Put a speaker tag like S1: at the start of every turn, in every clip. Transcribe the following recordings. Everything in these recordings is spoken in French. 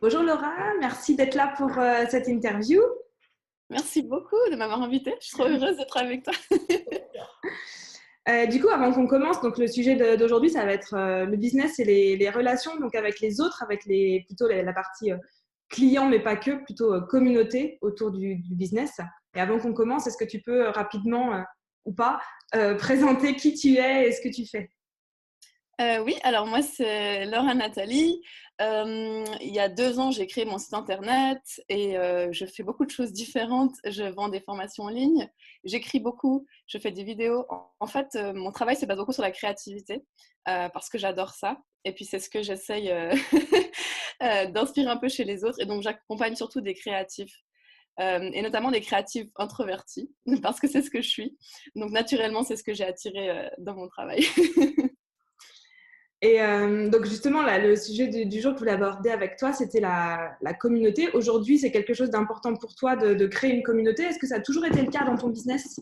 S1: Bonjour Laura, merci d'être là pour cette interview.
S2: Merci beaucoup de m'avoir invitée. Je suis trop heureuse d'être avec toi.
S1: Du coup, avant qu'on commence, donc le sujet d'aujourd'hui, ça va être le business et les relations donc avec les autres, avec plutôt la partie client, mais pas que, plutôt communauté autour du business. Et avant qu'on commence, est-ce que tu peux rapidement ou pas présenter qui tu es et ce que tu fais?
S2: Oui, alors moi, c'est Laura Nathalie. Il y a 2 ans, j'ai créé mon site internet et je fais beaucoup de choses différentes. Je vends des formations en ligne, j'écris beaucoup, je fais des vidéos. En fait, mon travail se base beaucoup sur la créativité parce que j'adore ça. Et puis, c'est ce que j'essaye d'inspirer un peu chez les autres. Et donc, j'accompagne surtout des créatifs. Et notamment des créatifs introvertis, parce que c'est ce que je suis. Donc, naturellement, c'est ce que j'ai attiré dans mon travail.
S1: Et donc justement, là, le sujet du jour que je voulais aborder avec toi, c'était la communauté. Aujourd'hui, c'est quelque chose d'important pour toi de créer une communauté. Est-ce que ça a toujours été le cas dans ton business?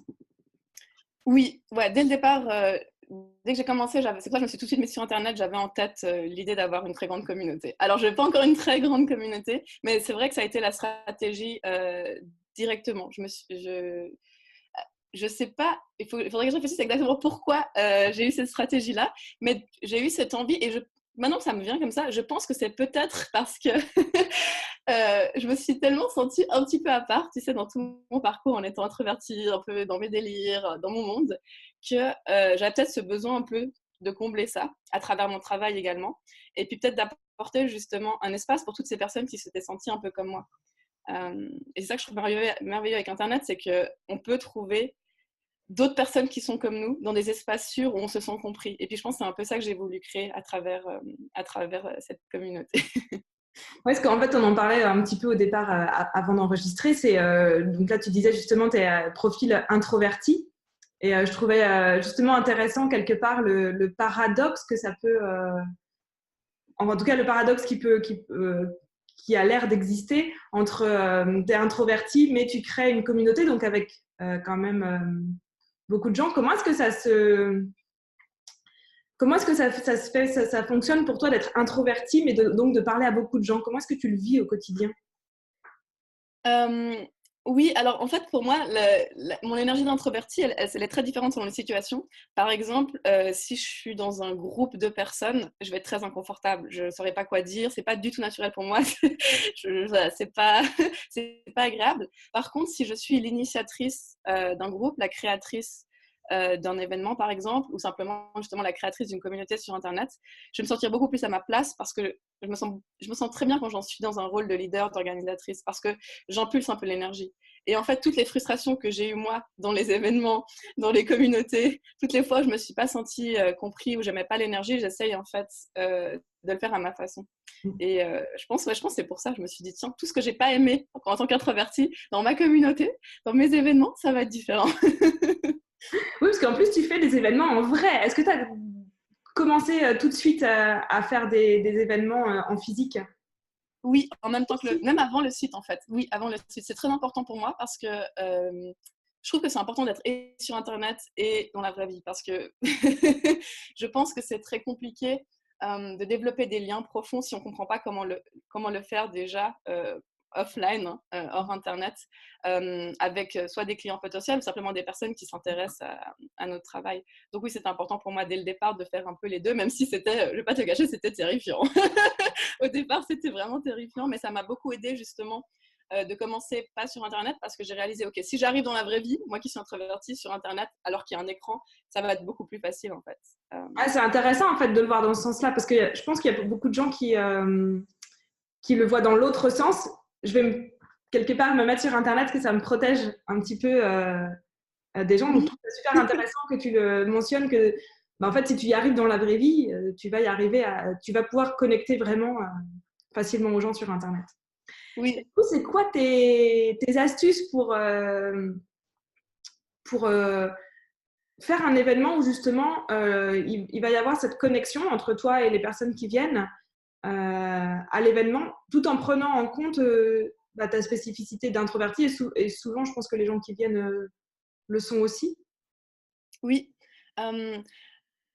S2: Oui, ouais, dès le départ, dès que j'ai commencé, c'est pour ça que je me suis tout de suite mise sur Internet, j'avais en tête l'idée d'avoir une très grande communauté. Alors, je n'ai pas encore une très grande communauté, mais c'est vrai que ça a été la stratégie directement. Je sais pas, il faudrait que je réfléchisse exactement pourquoi j'ai eu cette stratégie-là, mais j'ai eu cette envie et maintenant que ça me vient comme ça, je pense que c'est peut-être parce que je me suis tellement sentie un petit peu à part, tu sais, dans tout mon parcours en étant introvertie, un peu dans mes délires, dans mon monde, que j'avais peut-être ce besoin un peu de combler ça, à travers mon travail également, et puis peut-être d'apporter justement un espace pour toutes ces personnes qui s'étaient senties un peu comme moi. Et c'est ça que je trouve merveilleux avec Internet, c'est qu'on peut trouver d'autres personnes qui sont comme nous dans des espaces sûrs où on se sent compris. Et puis je pense que c'est un peu ça que j'ai voulu créer à travers cette communauté.
S1: Ouais, parce qu'en fait, on en parlait un petit peu au départ avant d'enregistrer. Donc là, tu disais justement, tu es profil introverti. Et je trouvais justement intéressant quelque part le paradoxe que ça peut, en tout cas le paradoxe qui a l'air d'exister entre tu es introverti, mais tu crées une communauté, donc avec quand même beaucoup de gens. Comment est-ce que ça se fait, ça fonctionne pour toi d'être introverti, mais donc de parler à beaucoup de gens? Comment est-ce que tu le vis au quotidien?
S2: Euh, oui, alors en fait, pour moi, mon énergie d'introverti, elle est très différente selon les situations. Par exemple, si je suis dans un groupe de personnes, je vais être très inconfortable. Je ne saurais pas quoi dire. C'est pas du tout naturel pour moi. Voilà, c'est pas, c'est pas agréable. Par contre, si je suis l'initiatrice d'un groupe, la créatrice d'un événement, par exemple, ou simplement justement la créatrice d'une communauté sur Internet, je vais me sentir beaucoup plus à ma place parce que je me sens très bien quand j'en suis dans un rôle de leader, d'organisatrice, parce que j'impulse un peu l'énergie. Et en fait, toutes les frustrations que j'ai eues moi dans les événements, dans les communautés, toutes les fois où je me suis pas sentie compris, où j'aimais pas l'énergie, j'essaye en fait de le faire à ma façon. Et je pense que c'est pour ça que je me suis dit, tiens, tout ce que j'ai pas aimé en tant qu'introvertie, dans ma communauté, dans mes événements, ça va être différent.
S1: Oui, parce qu'en plus, tu fais des événements en vrai. Est-ce que tu as commencé tout de suite à faire des événements en physique
S2: Oui, en même temps
S1: aussi?
S2: même avant le site en fait. Oui, avant le site, c'est très important pour moi parce que je trouve que c'est important d'être et sur Internet et dans la vraie vie parce que je pense que c'est très compliqué de développer des liens profonds si on ne comprend pas comment le faire déjà offline, hein, hors Internet, avec soit des clients potentiels ou simplement des personnes qui s'intéressent à notre travail. Donc oui, c'est important pour moi dès le départ de faire un peu les deux, même si c'était, je ne vais pas te cacher, c'était terrifiant. Au départ, c'était vraiment terrifiant, mais ça m'a beaucoup aidé justement de commencer pas sur Internet parce que j'ai réalisé, ok, si j'arrive dans la vraie vie, moi qui suis introvertie sur Internet, alors qu'il y a un écran, ça va être beaucoup plus facile en fait.
S1: Ah, c'est intéressant en fait de le voir dans ce sens-là, parce que je pense qu'il y a beaucoup de gens qui le voient dans l'autre sens. Je vais quelque part me mettre sur Internet, que ça me protège un petit peu des gens. Donc, je
S2: Oui,
S1: trouve ça super intéressant que tu le mentionnes, que bah, en fait, si tu y arrives dans la vraie vie, tu vas pouvoir connecter vraiment facilement aux gens sur Internet. Et
S2: oui.
S1: du coup, c'est quoi tes astuces pour faire un événement où justement il va y avoir cette connexion entre toi et les personnes qui viennent à l'événement, tout en prenant en compte bah, ta spécificité d'introverti et souvent, je pense que les gens qui viennent le sont aussi.
S2: Oui. Euh,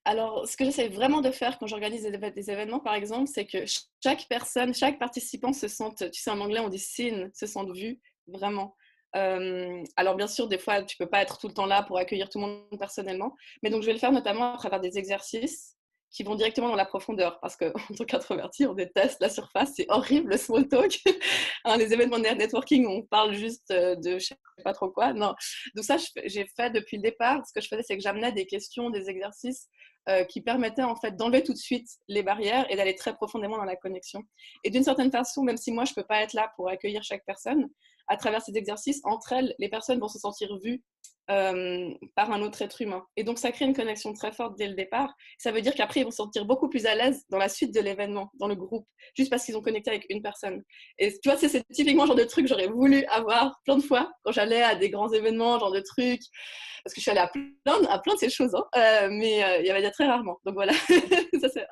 S2: Alors, ce que j'essaie vraiment de faire quand j'organise des événements, par exemple, c'est que chaque personne, chaque participant se sente, tu sais, en anglais, on dit seen, se sente vu, vraiment. Alors, bien sûr, des fois, tu peux pas être tout le temps là pour accueillir tout le monde personnellement, mais donc je vais le faire notamment à travers des exercices qui vont directement dans la profondeur, parce qu'en tant qu'introverti, on déteste la surface, c'est horrible le small talk. Hein, les événements de networking, on parle juste de je sais pas trop quoi. Non. Donc ça, j'ai fait depuis le départ. Ce que je faisais, c'est que j'amenais des questions, des exercices qui permettaient en fait d'enlever tout de suite les barrières et d'aller très profondément dans la connexion. Et d'une certaine façon, même si moi, je peux pas être là pour accueillir chaque personne, à travers ces exercices, entre elles, les personnes vont se sentir vues par un autre être humain. Et donc, ça crée une connexion très forte dès le départ. Ça veut dire qu'après, ils vont se sentir beaucoup plus à l'aise dans la suite de l'événement, dans le groupe, juste parce qu'ils ont connecté avec une personne. Et tu vois, c'est typiquement le genre de truc que j'aurais voulu avoir plein de fois quand j'allais à des grands événements, genre de trucs, parce que je suis allée à plein de ces choses, hein, mais il y avait très rarement. Donc voilà, ça c'est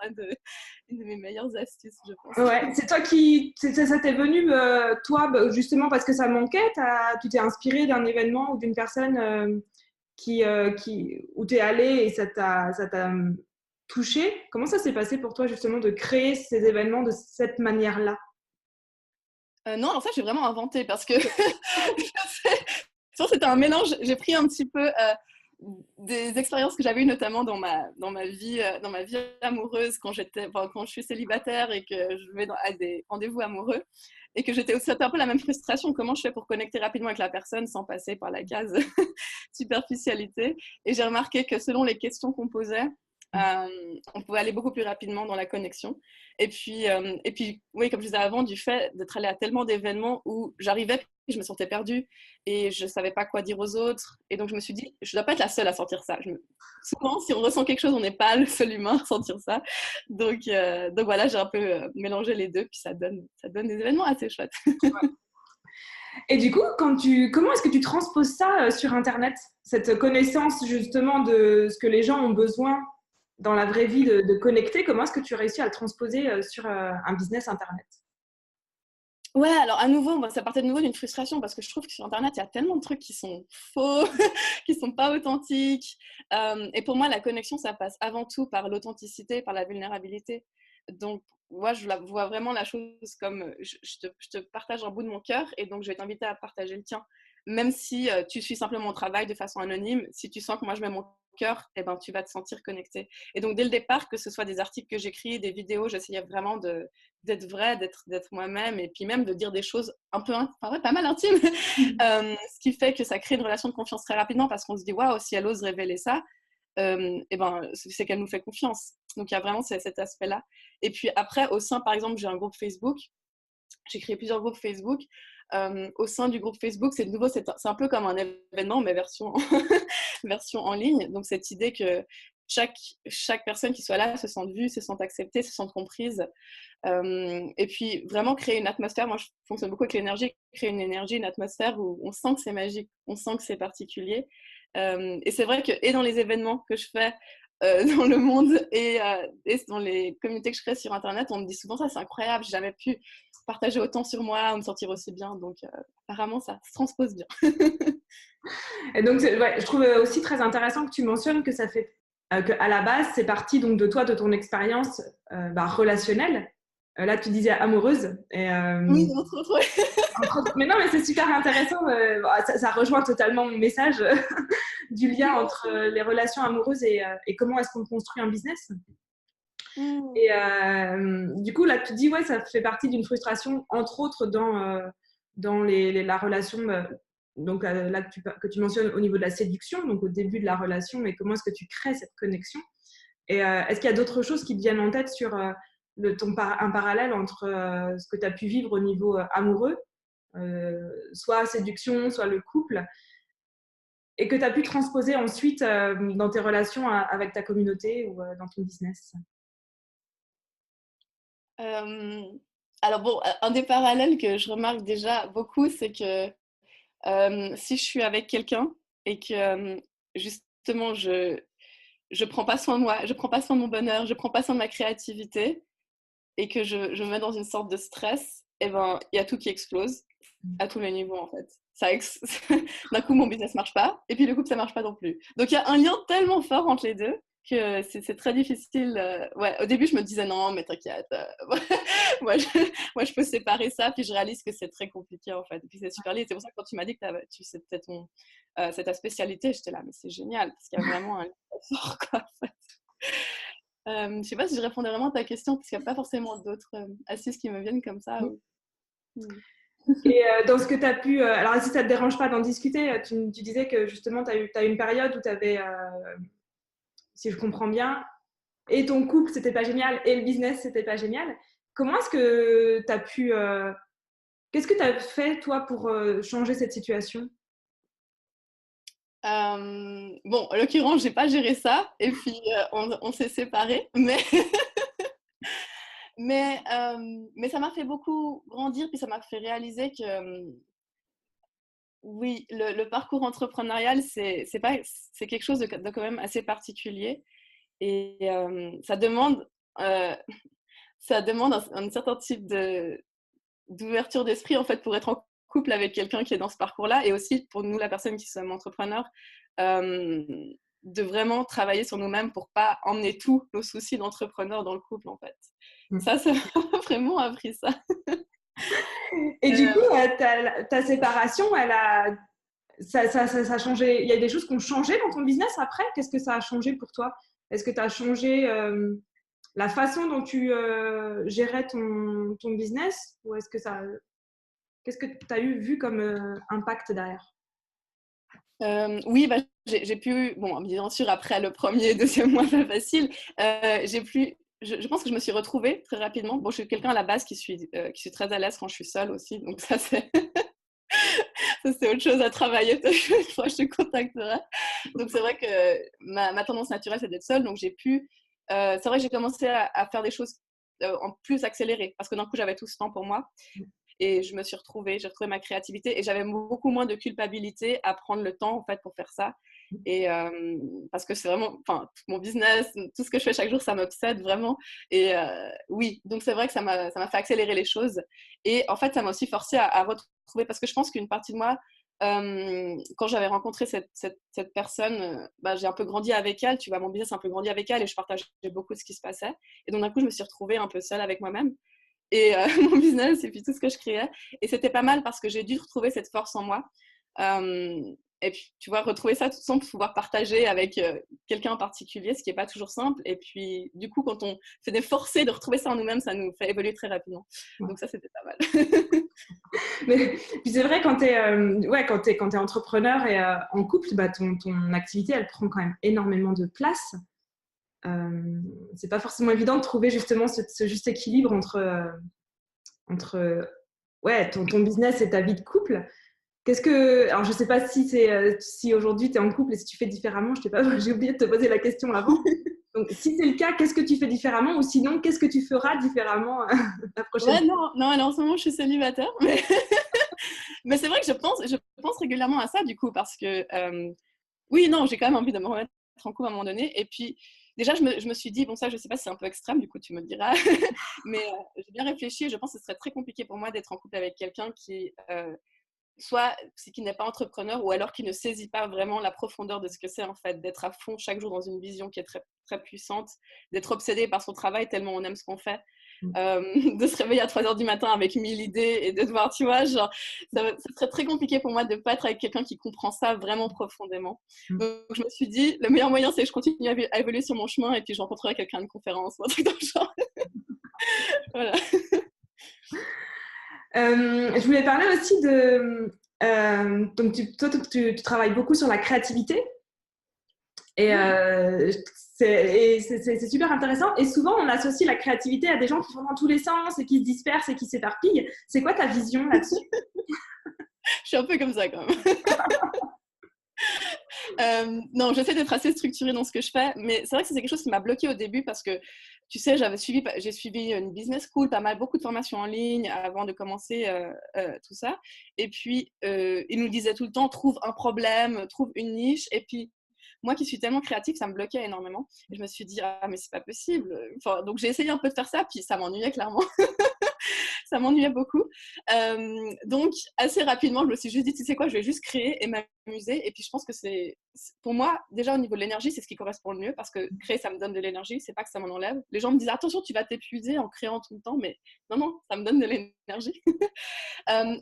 S2: une de mes meilleures astuces, je pense.
S1: Ouais, c'est toi ça t'est venu, toi, justement parce que ça manquait, tu t'es inspiré d'un événement ou d'une personne où tu es allé et ça t'a touché. Comment ça s'est passé pour toi, justement, de créer ces événements de cette manière-là?
S2: Non, alors ça, j'ai vraiment inventé parce que c'était un mélange. J'ai pris un petit peu des expériences que j'avais eues notamment dans ma vie amoureuse quand je suis célibataire et que je vais à des rendez-vous amoureux et que c'était un peu la même frustration. Comment je fais pour connecter rapidement avec la personne sans passer par la case superficialité? Et j'ai remarqué que selon les questions qu'on posait, on pouvait aller beaucoup plus rapidement dans la connexion. Et puis, oui, comme je disais avant, du fait d'être allée à tellement d'événements où j'arrivais, je me sentais perdue et je ne savais pas quoi dire aux autres. Et donc, je me suis dit, je ne dois pas être la seule à sentir ça. Souvent, si on ressent quelque chose, on n'est pas le seul humain à sentir ça. Donc voilà, j'ai un peu mélangé les deux, puis ça donne des événements assez chouettes.
S1: Et du coup, comment est-ce que tu transposes ça sur Internet, cette connaissance justement de ce que les gens ont besoin dans la vraie vie de connecter? Comment est-ce que tu réussis à le transposer sur un business Internet?
S2: Ouais, alors à nouveau, moi, ça partait de nouveau d'une frustration parce que je trouve que sur Internet, il y a tellement de trucs qui sont faux, qui sont pas authentiques. Et pour moi, la connexion, ça passe avant tout par l'authenticité, par la vulnérabilité. Donc, moi, vois vraiment la chose comme je te partage un bout de mon cœur et donc je vais t'inviter à partager le tien. Même si tu suis simplement mon travail de façon anonyme, si tu sens que moi je mets mon cœur, eh ben, tu vas te sentir connecté. Et donc, dès le départ, que ce soit des articles que j'écris, des vidéos, j'essayais vraiment d'être vraie, d'être moi-même et puis même de dire des choses un peu, enfin, ouais, pas mal intimes. Ce qui fait que ça crée une relation de confiance très rapidement parce qu'on se dit, waouh, si elle ose révéler ça, et ben, c'est qu'elle nous fait confiance. Donc, il y a vraiment cet aspect-là. Et puis après, au sein, par exemple, j'ai un groupe Facebook. J'ai créé plusieurs groupes Facebook. Au sein du groupe Facebook, c'est un peu comme un événement, mais version en ligne. Donc, cette idée que chaque personne qui soit là se sente vue, se sente acceptée, se sente comprise. Et puis, vraiment créer une atmosphère. Moi, je fonctionne beaucoup avec l'énergie. Créer une énergie, une atmosphère où on sent que c'est magique, on sent que c'est particulier. Et c'est vrai que, et dans les événements que je fais dans le monde et dans les communautés que je crée sur Internet, on me dit souvent ça, c'est incroyable, j'ai jamais pu partager autant sur moi, me sentir aussi bien. Donc, apparemment, ça se transpose bien.
S1: Et donc, ouais, je trouve aussi très intéressant que tu mentionnes que ça fait qu'à la base, c'est parti donc de toi, de ton expérience relationnelle. Là, tu disais amoureuse. Et,
S2: Oui, entre autres, ouais.
S1: mais non, mais c'est super intéressant. Ça rejoint totalement mon message du lien entre les relations amoureuses et comment est-ce qu'on construit un business. Et du coup, là, tu dis, ouais, ça fait partie d'une frustration, entre autres, dans la relation, donc là, que tu mentionnes au niveau de la séduction, donc au début de la relation, mais comment est-ce que tu crées cette connexion? Et est-ce qu'il y a d'autres choses qui te viennent en tête sur un parallèle entre ce que tu as pu vivre au niveau amoureux, soit séduction, soit le couple, et que tu as pu transposer ensuite dans tes relations avec ta communauté ou dans ton business?
S2: Alors bon, un des parallèles que je remarque déjà beaucoup, c'est que si je suis avec quelqu'un et que justement je prends pas soin de moi, je prends pas soin de mon bonheur, je prends pas soin de ma créativité et que je me mets dans une sorte de stress, et ben il y a tout qui explose à tous les niveaux en fait. D'un coup mon business marche pas et puis le couple ça marche pas non plus. Donc il y a un lien tellement fort entre les deux que c'est très difficile. Ouais, au début, je me disais non, mais t'inquiète. moi, je peux séparer ça. Puis je réalise que c'est très compliqué en fait. Et puis c'est super lié. C'est pour ça que quand tu m'as dit que c'était c'est ta spécialité, j'étais là, mais c'est génial parce qu'il y a vraiment un lien fort, quoi, en fait. Je sais pas si je répondais vraiment à ta question parce qu'il n'y a pas forcément d'autres astuces qui me viennent comme ça.
S1: Et dans ce que tu as pu... alors, si ça ne te dérange pas d'en discuter, tu disais que justement, tu as eu une période où tu avais, si je comprends bien, et ton couple, c'était pas génial, et le business, c'était pas génial. Comment est-ce que tu as pu... qu'est-ce que tu as fait, toi, pour changer cette situation?
S2: Bon, en l'occurrence, j'ai pas géré ça, et puis on s'est séparés, mais ça m'a fait beaucoup grandir, puis ça m'a fait réaliser que oui, le parcours entrepreneurial, c'est quelque chose de quand même assez particulier, et euh, ça demande un certain type d'ouverture d'esprit en fait pour être en couple avec quelqu'un qui est dans ce parcours-là, et aussi pour nous, la personne qui sommes entrepreneurs, euh, de vraiment travailler sur nous-mêmes pour pas emmener tous nos soucis d'entrepreneur dans le couple en fait. Ça m'a vraiment appris ça.
S1: Et du coup, ta séparation, ça a changé. Il y a des choses qui ont changé dans ton business après. Qu'est-ce que ça a changé pour toi? Est-ce que tu as changé la façon dont tu gérais ton business? Ou est-ce que qu'est-ce que tu as vu comme impact derrière?
S2: Oui, bah, j'ai pu, bon, bien sûr, après le premier et deuxième mois, pas facile, je pense que je me suis retrouvée très rapidement. Bon, je suis quelqu'un à la base qui suis très à l'aise quand je suis seule aussi, donc ça, c'est autre chose à travailler. Une fois, je te contacterai. Donc, c'est vrai que ma tendance naturelle, c'est d'être seule, donc c'est vrai que j'ai commencé à faire des choses en plus accélérées, parce que d'un coup, j'avais tout ce temps pour moi. Et j'ai retrouvé ma créativité, et j'avais beaucoup moins de culpabilité à prendre le temps en fait pour faire ça. Et parce que c'est vraiment, enfin, mon business, tout ce que je fais chaque jour, ça m'obsède vraiment. Et oui, donc c'est vrai que ça m'a fait accélérer les choses. Et en fait, ça m'a aussi forcé à retrouver, parce que je pense qu'une partie de moi, quand j'avais rencontré cette personne, bah, j'ai un peu grandi avec elle, tu vois, mon business a un peu grandi avec elle, et je partageais beaucoup de ce qui se passait. Et donc d'un coup, je me suis retrouvée un peu seule avec moi-même et mon business et puis tout ce que je créais. Et c'était pas mal parce que j'ai dû retrouver cette force en moi. Et puis, tu vois, retrouver ça tout sans pouvoir partager avec quelqu'un en particulier, ce qui n'est pas toujours simple. Et puis, du coup, quand on fait des forcés de retrouver ça en nous-mêmes, ça nous fait évoluer très rapidement. Donc ça, c'était pas mal.
S1: Mais puis c'est vrai, quand tu es entrepreneur et en couple, bah, ton activité, elle prend quand même énormément de place. C'est pas forcément évident de trouver justement ce juste équilibre entre ouais, ton business et ta vie de couple. Alors, je sais pas si aujourd'hui tu es en couple et si tu fais différemment. J'ai oublié de te poser la question avant. Donc, si c'est le cas, qu'est-ce que tu fais différemment? Ou sinon, qu'est-ce que tu feras différemment la prochaine
S2: Ouais,
S1: fois?
S2: non, alors en ce moment, je suis célibataire. Mais c'est vrai que je pense régulièrement à ça, du coup, parce que oui, non, j'ai quand même envie de me remettre en couple à un moment donné. Et puis, déjà, je me suis dit, bon, ça, je sais pas si c'est un peu extrême, du coup, tu me le diras. Mais j'ai bien réfléchi, et je pense que ce serait très compliqué pour moi d'être en couple avec quelqu'un soit qui n'est pas entrepreneur, ou alors qui ne saisit pas vraiment la profondeur de ce que c'est, en fait, d'être à fond chaque jour dans une vision qui est très, très puissante, d'être obsédé par son travail tellement on aime ce qu'on fait. De se réveiller à 3h du matin avec 1000 idées et de devoir, tu vois, genre, ça serait très compliqué pour moi de ne pas être avec quelqu'un qui comprend ça vraiment profondément. Donc, je me suis dit, le meilleur moyen, c'est que je continue à évoluer sur mon chemin, et puis je rencontrerai quelqu'un à une conférence ou un truc dans le genre. Voilà.
S1: Je voulais parler aussi de... donc, toi, tu travailles beaucoup sur la créativité. Et c'est super intéressant. Et souvent, on associe la créativité à des gens qui vont dans tous les sens et qui se dispersent et qui s'éparpillent. C'est quoi ta vision là-dessus?
S2: Je suis un peu comme ça quand même. Non, j'essaie d'être assez structurée dans ce que je fais, mais c'est vrai que c'est quelque chose qui m'a bloquée au début, parce que, tu sais, j'ai suivi une business school, beaucoup de formations en ligne avant de commencer tout ça. Et puis, ils nous disaient tout le temps, trouve un problème, trouve une niche. Et puis, moi qui suis tellement créative, ça me bloquait énormément. Et je me suis dit, ah, mais c'est pas possible. Enfin, donc, j'ai essayé un peu de faire ça, puis ça m'ennuyait clairement. ça m'ennuyait beaucoup. Donc, assez rapidement, je me suis juste dit, tu sais quoi, je vais juste créer et m'amuser. Et puis, je pense que pour moi, déjà au niveau de l'énergie, c'est ce qui correspond le mieux parce que créer, ça me donne de l'énergie, c'est pas que ça m'en enlève. Les gens me disent, attention, tu vas t'épuiser en créant tout le temps, mais non, ça me donne de l'énergie.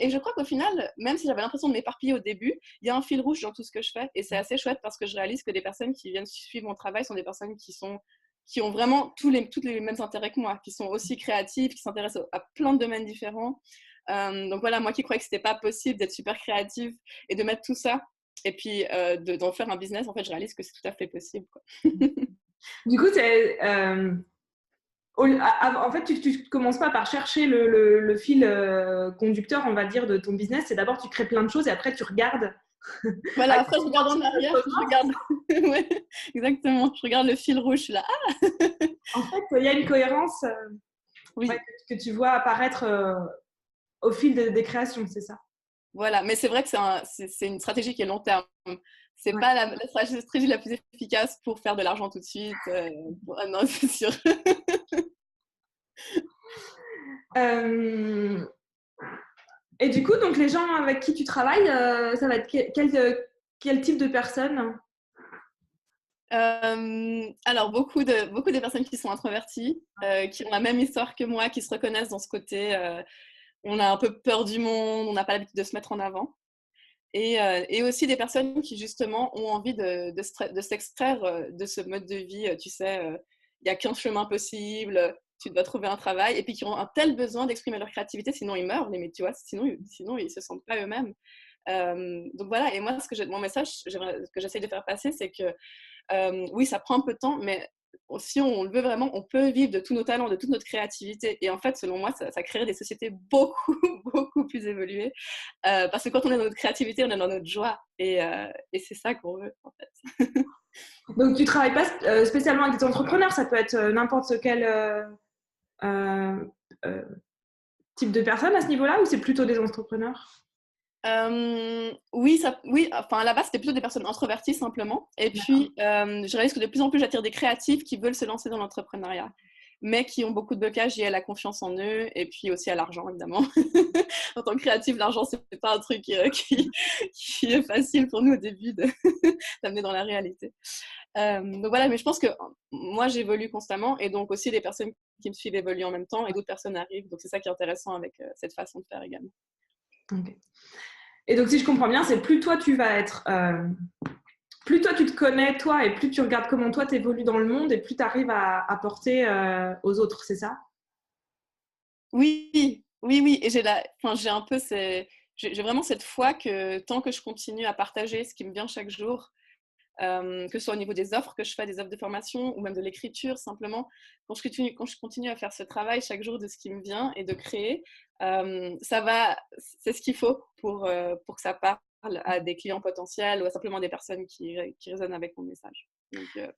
S2: Et je crois qu'au final, même si j'avais l'impression de m'éparpiller au début, il y a un fil rouge dans tout ce que je fais. Et c'est assez chouette parce que je réalise que des personnes qui viennent suivre mon travail sont des personnes qui ont vraiment tous les mêmes intérêts que moi, qui sont aussi créatives, qui s'intéressent à plein de domaines différents. Donc voilà, moi qui croyais que c'était pas possible d'être super créative et de mettre tout ça et puis d'en faire un business, en fait, je réalise que c'est tout à fait possible, quoi.
S1: Du coup, en fait, tu commences pas par chercher le fil conducteur, on va dire, de ton business. C'est d'abord, tu crées plein de choses et après, tu regardes.
S2: Voilà, après, je regarde en arrière, je regarde... ouais, exactement, je regarde le fil rouge, je suis là, ah.
S1: En fait, il y a une cohérence
S2: oui.
S1: que tu vois apparaître au fil des créations, c'est ça?
S2: Voilà, mais c'est vrai que c'est une stratégie qui est long terme. C'est pas la stratégie la plus efficace pour faire de l'argent tout de suite. Ah non, c'est sûr.
S1: Et du coup, donc les gens avec qui tu travailles, ça va être quel type de personnes?
S2: Alors, beaucoup de personnes qui sont introverties, qui ont la même histoire que moi, qui se reconnaissent dans ce côté on a un peu peur du monde, on n'a pas l'habitude de se mettre en avant. Et aussi des personnes qui, justement, ont envie de s'extraire de ce mode de vie. Tu sais, il n'y a qu'un chemin possible, tu dois trouver un travail, et puis qui ont un tel besoin d'exprimer leur créativité, sinon ils meurent, mais tu vois, sinon ils ne se sentent pas eux-mêmes. Donc voilà, et moi, mon message que j'essaie de faire passer, c'est que oui, ça prend un peu de temps, mais si on le veut vraiment, on peut vivre de tous nos talents, de toute notre créativité. Et en fait, selon moi, ça créerait des sociétés beaucoup, beaucoup plus évoluées. Parce que quand on est dans notre créativité, on est dans notre joie. Et c'est ça qu'on veut, en fait.
S1: Donc, tu ne travailles pas spécialement avec des entrepreneurs, ça peut être n'importe quel euh, type de personne à ce niveau-là, ou c'est plutôt des entrepreneurs?
S2: Oui, enfin à la base c'était plutôt des personnes introverties simplement. Et puis je réalise que de plus en plus j'attire des créatifs qui veulent se lancer dans l'entrepreneuriat, mais qui ont beaucoup de blocages liés à la confiance en eux et puis aussi à l'argent évidemment. En tant que créatif, l'argent c'est pas un truc qui est facile pour nous au début d'amener dans la réalité. Donc voilà, mais je pense que moi j'évolue constamment et donc aussi les personnes qui me suivent évoluent en même temps et d'autres personnes arrivent. Donc c'est ça qui est intéressant avec cette façon de faire également.
S1: Okay. Et donc, si je comprends bien, c'est plus toi tu vas être, plus toi tu te connais, toi, et plus tu regardes comment toi tu évolues dans le monde, et plus tu arrives à apporter aux autres, c'est ça?
S2: Oui. Et j'ai un peu j'ai vraiment cette foi que tant que je continue à partager ce qui me vient chaque jour, que ce soit au niveau des offres que je fais, des offres de formation ou même de l'écriture simplement, quand je continue à faire ce travail chaque jour de ce qui me vient et de créer, c'est ce qu'il faut pour que ça parle à des clients potentiels ou à simplement des personnes qui résonnent avec mon message. Donc,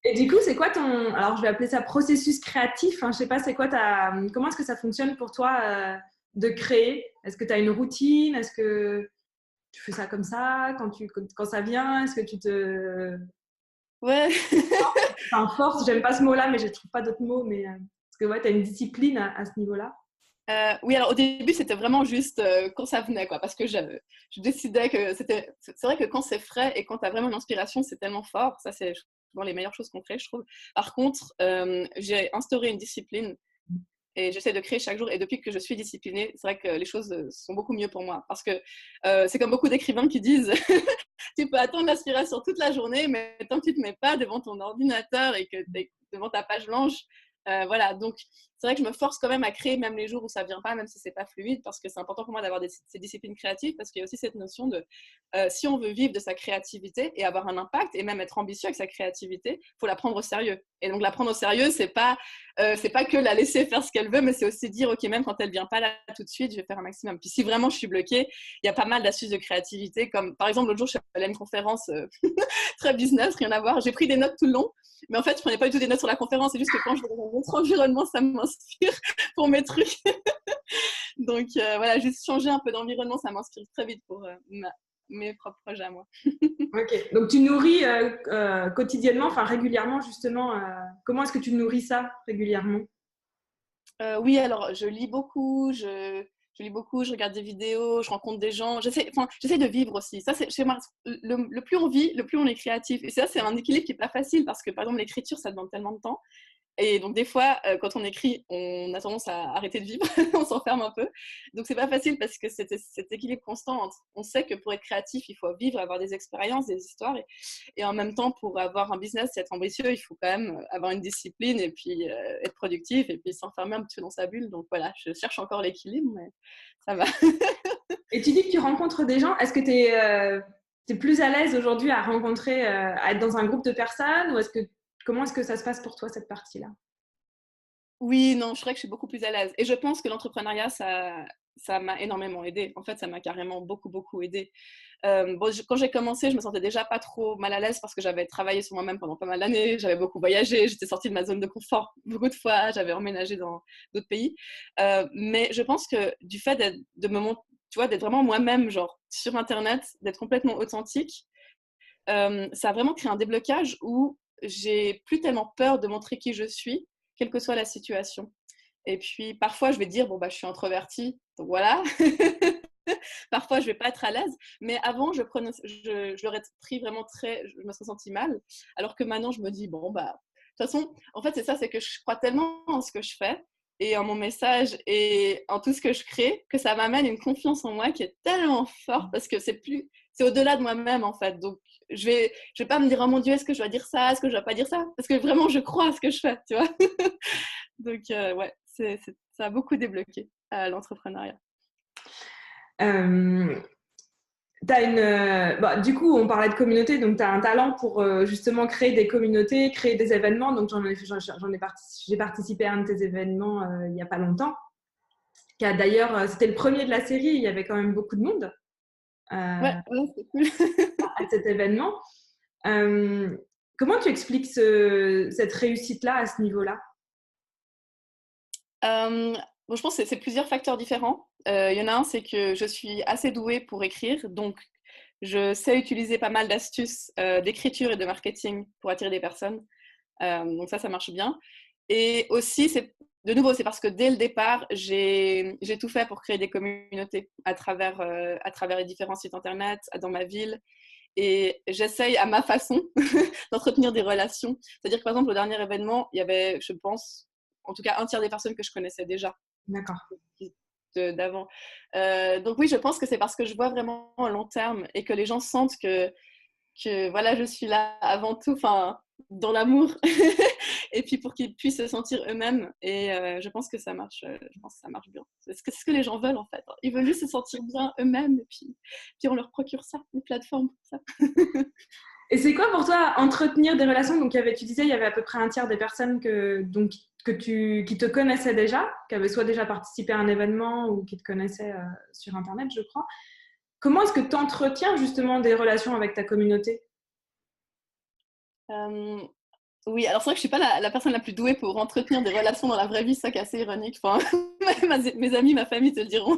S1: Et du coup, c'est quoi alors je vais appeler ça processus créatif, hein, je sais pas, c'est quoi comment est-ce que ça fonctionne pour toi de créer? Est-ce que tu as une routine? Est-ce que tu fais ça comme ça quand ça vient? Est-ce que tu te...
S2: Ouais.
S1: Enfin, force, j'aime pas ce mot-là, mais je trouve pas d'autres mots, mais parce que ouais, tu as une discipline à ce niveau-là.
S2: Oui, alors au début, c'était vraiment juste quand ça venait, quoi, parce que je décidais que c'est vrai que quand c'est frais et quand tu as vraiment une inspiration, c'est tellement fort. Ça, c'est souvent les meilleures choses qu'on crée, je trouve. Par contre, j'ai instauré une discipline et j'essaie de créer chaque jour. Et depuis que je suis disciplinée, c'est vrai que les choses sont beaucoup mieux pour moi. Parce que c'est comme beaucoup d'écrivains qui disent tu peux attendre l'inspiration toute la journée, mais tant que tu ne te mets pas devant ton ordinateur et que tu es devant ta page blanche, voilà. Donc, c'est vrai que je me force quand même à créer même les jours où ça ne vient pas, même si ce n'est pas fluide, parce que c'est important pour moi d'avoir ces disciplines créatives, parce qu'il y a aussi cette notion de si on veut vivre de sa créativité et avoir un impact et même être ambitieux avec sa créativité, il faut la prendre au sérieux. Et donc, la prendre au sérieux, c'est pas que la laisser faire ce qu'elle veut, mais c'est aussi dire, OK, même quand elle ne vient pas là tout de suite, je vais faire un maximum. Puis si vraiment je suis bloquée, il y a pas mal d'astuces de créativité, comme par exemple, l'autre jour, je suis allée à une conférence très business, rien à voir. J'ai pris des notes tout le long, mais en fait, je prenais pas du tout des notes sur la conférence, c'est juste que quand je vais dans un autre environnement, ça m'inspire pour mes trucs. Donc voilà, juste changer un peu d'environnement, ça m'inspire très vite pour mes propres projets à moi.
S1: Ok, donc tu nourris quotidiennement, enfin régulièrement justement, comment est-ce que tu nourris ça régulièrement?
S2: Oui, alors je lis beaucoup, je lis beaucoup, je regarde des vidéos, je rencontre des gens. J'essaie de vivre aussi. Ça, c'est chez moi. Le plus on vit, le plus on est créatif. Et ça, c'est un équilibre qui n'est pas facile parce que, par exemple, l'écriture, ça demande tellement de temps. Et donc, des fois, quand on écrit, on a tendance à arrêter de vivre, on s'enferme un peu. Donc, c'est pas facile parce que c'est cet équilibre constant entre, on sait que pour être créatif, il faut vivre, avoir des expériences, des histoires. Et en même temps, pour avoir un business et être ambitieux, il faut quand même avoir une discipline et puis être productif et puis s'enfermer un petit peu dans sa bulle. Donc, voilà, je cherche encore l'équilibre, mais ça va.
S1: Et tu dis que tu rencontres des gens. Est-ce que tu es plus à l'aise aujourd'hui à rencontrer, à être dans un groupe de personnes ou comment est-ce que ça se passe pour toi, cette partie-là?
S2: Oui, non, je dirais que je suis beaucoup plus à l'aise. Et je pense que l'entrepreneuriat, ça m'a énormément aidée. En fait, ça m'a carrément beaucoup, beaucoup aidée. Bon, quand j'ai commencé, je me sentais déjà pas trop mal à l'aise parce que j'avais travaillé sur moi-même pendant pas mal d'années. J'avais beaucoup voyagé, j'étais sortie de ma zone de confort beaucoup de fois. J'avais emménagé dans d'autres pays. Mais je pense que du fait tu vois, d'être vraiment moi-même, genre sur Internet, d'être complètement authentique, ça a vraiment créé un déblocage où j'ai plus tellement peur de montrer qui je suis, quelle que soit la situation. Et puis parfois, je vais dire, bon, bah, je suis introvertie, donc voilà. Parfois, je vais pas être à l'aise. Mais avant, je l'aurais pris vraiment je me serais sentie mal. Alors que maintenant, je me dis, bon, bah, de toute façon, en fait, c'est ça, c'est que je crois tellement en ce que je fais et en mon message et en tout ce que je crée que ça m'amène une confiance en moi qui est tellement forte parce que c'est au-delà de moi-même, en fait. Donc, je vais pas me dire, oh mon Dieu, est-ce que je dois dire ça? Est-ce que je dois pas dire ça? Parce que vraiment, je crois à ce que je fais, tu vois. Donc, ouais, ça a beaucoup débloqué l'entrepreneuriat.
S1: Euh, du coup, on parlait de communauté, donc tu as un talent pour justement créer des communautés, créer des événements. Donc, j'ai participé à un de tes événements il n'y a pas longtemps. D'ailleurs, c'était le premier de la série, il y avait quand même beaucoup de monde
S2: Ouais, ouais, c'est cool.
S1: à cet événement. Euh, Comment tu expliques cette réussite-là à ce niveau-là?
S2: Bon, je pense que c'est plusieurs facteurs différents. Il y en a un, c'est que je suis assez douée pour écrire, donc je sais utiliser pas mal d'astuces d'écriture et de marketing pour attirer des personnes. Donc ça marche bien. Et aussi, de nouveau, c'est parce que dès le départ, j'ai tout fait pour créer des communautés à travers les différents sites internet, dans ma ville. Et j'essaye à ma façon d'entretenir des relations. C'est-à-dire que par exemple, au dernier événement, il y avait, je pense, en tout cas un tiers des personnes que je connaissais déjà
S1: D'accord.
S2: d'avant. Donc oui, je pense que c'est parce que je vois vraiment à long terme et que les gens sentent que voilà, je suis là avant tout, enfin, dans l'amour, et puis pour qu'ils puissent se sentir eux-mêmes. Et je pense que ça marche. Je pense que ça marche bien. C'est ce que les gens veulent en fait. Ils veulent juste se sentir bien eux-mêmes, et puis on leur procure ça, les plateformes pour ça.
S1: Et c'est quoi pour toi entretenir des relations? Donc, tu disais, il y avait à peu près un tiers des personnes qui te connaissaient déjà, qui avaient soit déjà participé à un événement ou qui te connaissaient sur Internet, je crois. Comment est-ce que tu entretiens justement des relations avec ta communauté?
S2: Euh, Oui, alors c'est vrai que je suis pas la personne la plus douée pour entretenir des relations dans la vraie vie, c'est ça qui est assez ironique. Enfin, mes amis, ma famille te le diront.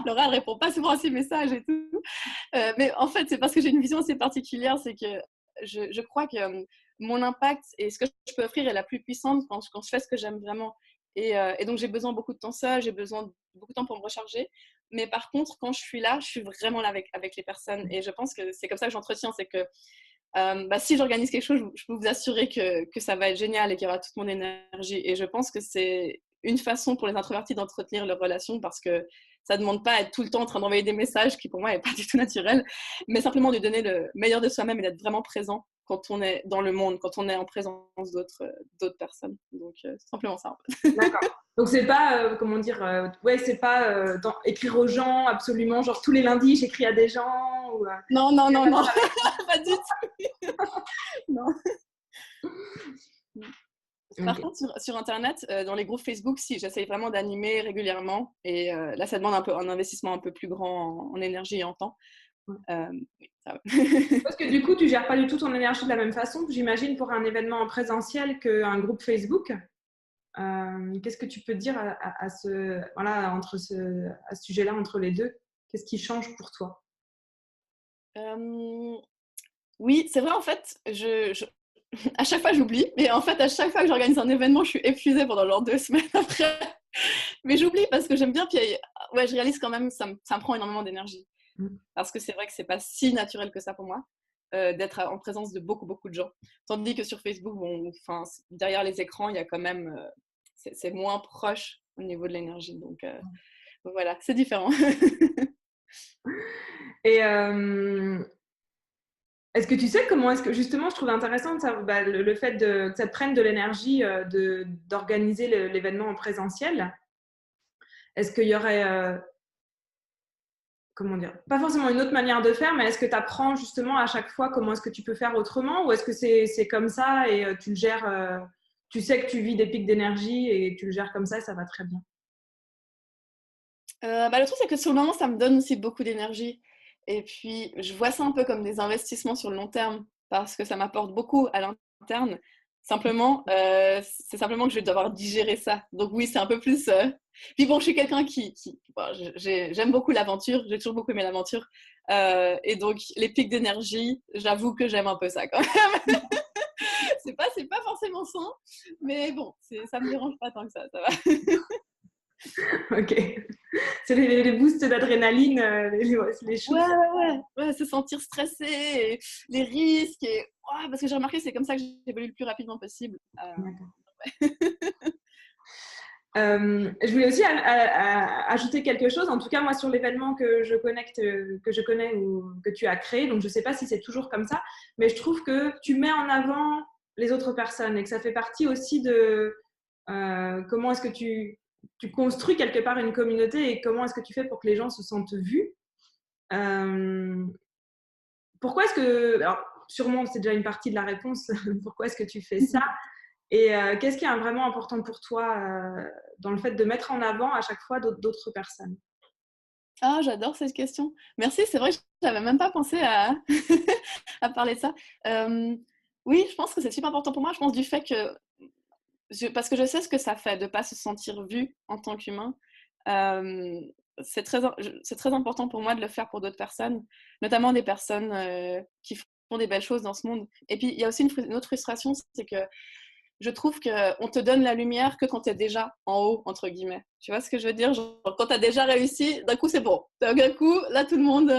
S2: Laura, elle répond pas souvent à ces messages et tout. Mais en fait, c'est parce que j'ai une vision assez particulière, c'est que je crois que mon impact et ce que je peux offrir est la plus puissante quand je fais ce que j'aime vraiment. Et donc, j'ai besoin beaucoup de temps seul, j'ai besoin de beaucoup de temps pour me recharger. Mais par contre, quand je suis là, je suis vraiment là avec les personnes. Et je pense que c'est comme ça que j'entretiens, c'est que bah, si j'organise quelque chose, je peux vous assurer que ça va être génial et qu'il y aura toute mon énergie. Et je pense que c'est une façon pour les introvertis d'entretenir leurs relations parce que ça ne demande pas à être tout le temps en train d'envoyer des messages qui pour moi n'est pas du tout naturel, mais simplement de donner le meilleur de soi-même et d'être vraiment présent quand on est dans le monde, quand on est en présence d'autres personnes. Donc, c'est simplement ça.
S1: D'accord. Donc, c'est pas, comment dire, ouais, c'est pas écrire aux gens absolument, genre tous les lundis, j'écris à des gens.
S2: Non, non, non, non, pas du tout. Non. Par
S1: Okay.
S2: contre, sur Internet, dans les groupes Facebook, si, j'essaye vraiment d'animer régulièrement. Et là, ça demande un investissement un peu plus grand en énergie et en temps. Oui, ça va.
S1: Parce que du coup, tu gères pas du tout ton énergie de la même façon, j'imagine, pour un événement en présentiel qu'un groupe Facebook. Qu'est-ce que tu peux dire voilà, à ce sujet-là, entre les deux? Qu'est-ce qui change pour toi?
S2: Oui, c'est vrai, en fait, à chaque fois, j'oublie. Mais en fait, à chaque fois que j'organise un événement, je suis épuisée pendant genre 2 semaines après. Mais j'oublie parce que j'aime bien, puis ouais, je réalise quand même, ça me prend énormément d'énergie. Parce que c'est vrai que c'est pas si naturel que ça pour moi, d'être en présence de beaucoup, beaucoup de gens. Tandis que sur Facebook, bon, enfin, derrière les écrans, il y a quand même, c'est moins proche au niveau de l'énergie. Donc voilà, c'est différent.
S1: Et est-ce que tu sais comment est-ce que justement je trouve intéressant de savoir, le fait que ça te prenne de l'énergie d'organiser l'événement en présentiel. Est-ce qu'il y aurait comment dire, pas forcément une autre manière de faire, mais est-ce que tu apprends justement à chaque fois comment est-ce que tu peux faire autrement, ou est-ce que c'est comme ça et tu le gères, tu sais que tu vis des pics d'énergie et tu le gères comme ça et ça va très bien?
S2: Le truc, c'est que sur le moment, ça me donne aussi beaucoup d'énergie. Et puis, je vois ça un peu comme des investissements sur le long terme, parce que ça m'apporte beaucoup à l'interne. Simplement, c'est simplement que je vais devoir digérer ça. Donc oui, c'est un peu plus... Puis bon, je suis quelqu'un bon, j'aime beaucoup l'aventure, j'ai toujours beaucoup aimé l'aventure. Et donc, les pics d'énergie, j'avoue que j'aime un peu ça quand même. C'est pas forcément sain, mais bon, ça me dérange pas tant que ça va.
S1: Ok. C'est les boosts d'adrénaline, les shoots.
S2: Ouais, se sentir stressé, et les risques, et ouais, parce que j'ai remarqué que c'est comme ça que j'évolue le plus rapidement possible. Ouais.
S1: Je voulais aussi ajouter quelque chose, en tout cas moi sur l'événement que je connais ou que tu as créé, donc je ne sais pas si c'est toujours comme ça, mais je trouve que tu mets en avant les autres personnes et que ça fait partie aussi de comment est-ce que tu construis quelque part une communauté et comment est-ce que tu fais pour que les gens se sentent vus. Euh, Pourquoi est-ce que, alors sûrement c'est déjà une partie de la réponse, pourquoi est-ce que tu fais ça? Et qu'est-ce qui est vraiment important pour toi dans le fait de mettre en avant à chaque fois d'autres personnes?
S2: Ah, j'adore cette question. Merci, c'est vrai que je n'avais même pas pensé à, à parler de ça. Oui, je pense que c'est super important pour moi. Je pense du fait que, parce que je sais ce que ça fait de ne pas se sentir vu en tant qu'humain. Euh, c'est très important pour moi de le faire pour d'autres personnes, notamment des personnes qui font des belles choses dans ce monde. Et puis, il y a aussi une autre frustration, c'est que je trouve qu'on te donne la lumière que quand tu es déjà en haut, entre guillemets. Tu vois ce que je veux dire? Genre, quand tu as déjà réussi, d'un coup, c'est bon. D'un coup, là, tout le monde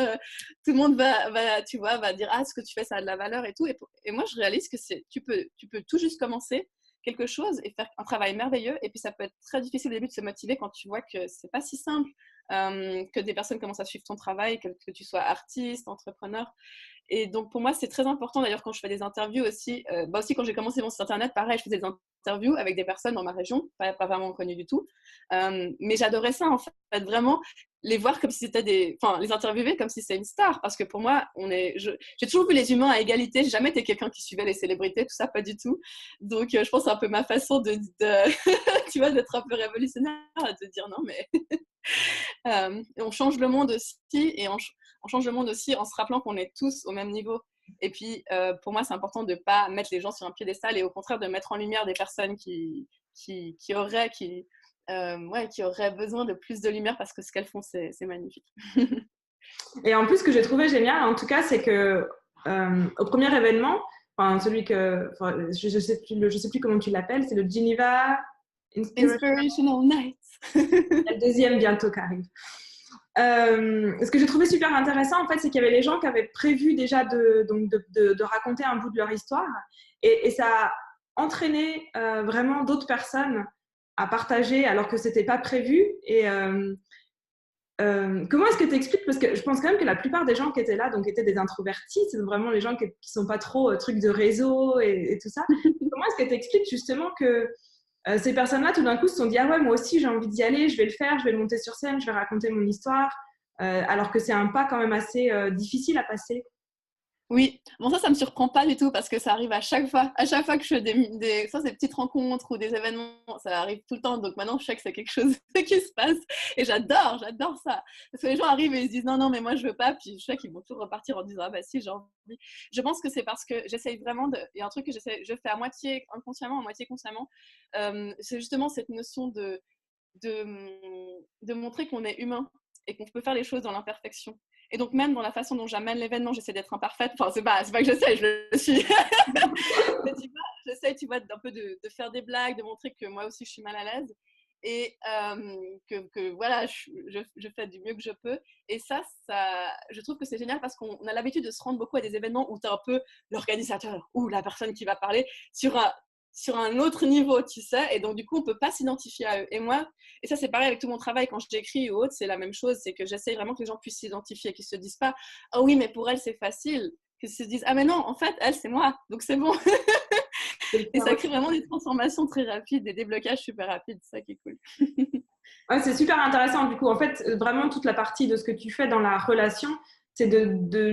S2: tu vois, va dire « Ah, ce que tu fais, ça a de la valeur et tout. » Et moi, je réalise que tu peux tout juste commencer quelque chose et faire un travail merveilleux. Et puis, ça peut être très difficile au début de se motiver quand tu vois que c'est pas si simple, que des personnes commencent à suivre ton travail, que tu sois artiste, entrepreneur. Et donc, pour moi, c'est très important. D'ailleurs, quand je fais des interviews aussi, aussi quand j'ai commencé mon site internet, pareil, je faisais des interviews avec des personnes dans ma région, pas vraiment connues du tout. Mais j'adorais ça, en fait, vraiment les voir comme si c'était enfin, les interviewer comme si c'était une star. Parce que pour moi, j'ai toujours vu les humains à égalité. J'ai jamais été quelqu'un qui suivait les célébrités, tout ça, pas du tout. Donc, je pense que c'est un peu ma façon tu vois, d'être un peu révolutionnaire, de dire non, mais on change le monde aussi, et on change le monde aussi en se rappelant qu'on est tous au même niveau. Et puis, pour moi, c'est important de ne pas mettre les gens sur un piédestal et au contraire de mettre en lumière des personnes qui auraient besoin de plus de lumière parce que ce qu'elles font, c'est magnifique.
S1: Et en plus, ce que j'ai trouvé génial, en tout cas, c'est que au premier événement, enfin celui que, enfin, je sais plus comment tu l'appelles, c'est le Geneva
S2: Inspirational Nights.
S1: Le deuxième bientôt qui arrive. Ce que j'ai trouvé super intéressant, en fait, c'est qu'il y avait les gens qui avaient prévu déjà de raconter un bout de leur histoire, et ça a entraîné vraiment d'autres personnes à partager alors que c'était pas prévu. Et comment est-ce que tu expliques, parce que je pense quand même que la plupart des gens qui étaient là donc étaient des introvertis, c'est vraiment les gens qui sont pas trop trucs de réseau et tout ça. Comment est-ce que tu expliques justement que ces personnes-là, tout d'un coup, se sont dit « Ah ouais, moi aussi, j'ai envie d'y aller, je vais le faire, je vais le monter sur scène, je vais raconter mon histoire. » Alors que c'est un pas quand même assez difficile à passer.
S2: Oui, bon ça me surprend pas du tout parce que ça arrive à chaque fois. À chaque fois que je fais des petites rencontres ou des événements, ça arrive tout le temps. Donc maintenant, je sais que c'est quelque chose qui se passe et j'adore ça. Parce que les gens arrivent et ils se disent non, mais moi je veux pas. Puis je sais qu'ils vont tout repartir en disant ah bah si, j'ai envie. Je pense que c'est parce que j'essaye vraiment il y a un truc que je fais à moitié inconsciemment, à moitié consciemment. C'est justement cette notion de montrer qu'on est humain et qu'on peut faire les choses dans l'imperfection. Et donc, même dans la façon dont j'amène l'événement, j'essaie d'être imparfaite. Enfin, c'est pas que j'essaie, je le suis. Mais tu vois, j'essaie, tu vois, d'un peu de faire des blagues, de montrer que moi aussi, je suis mal à l'aise. et voilà, je fais du mieux que je peux. Et ça, je trouve que c'est génial parce qu'on a l'habitude de se rendre beaucoup à des événements où tu es un peu l'organisateur ou la personne qui va parler sur un autre niveau, tu sais, et donc du coup, on peut pas s'identifier à eux. Et ça, c'est pareil avec tout mon travail, quand j'écris ou autre, c'est la même chose, c'est que j'essaye vraiment que les gens puissent s'identifier, qu'ils se disent pas « Ah oui, mais pour elle, c'est facile », qu'ils se disent « Ah mais non, en fait, elle, c'est moi, donc c'est bon ». Et ça crée vraiment des transformations très rapides, des déblocages super rapides, c'est ça qui est cool.
S1: Ouais, c'est super intéressant. Du coup, en fait, vraiment toute la partie de ce que tu fais dans la relation, c'est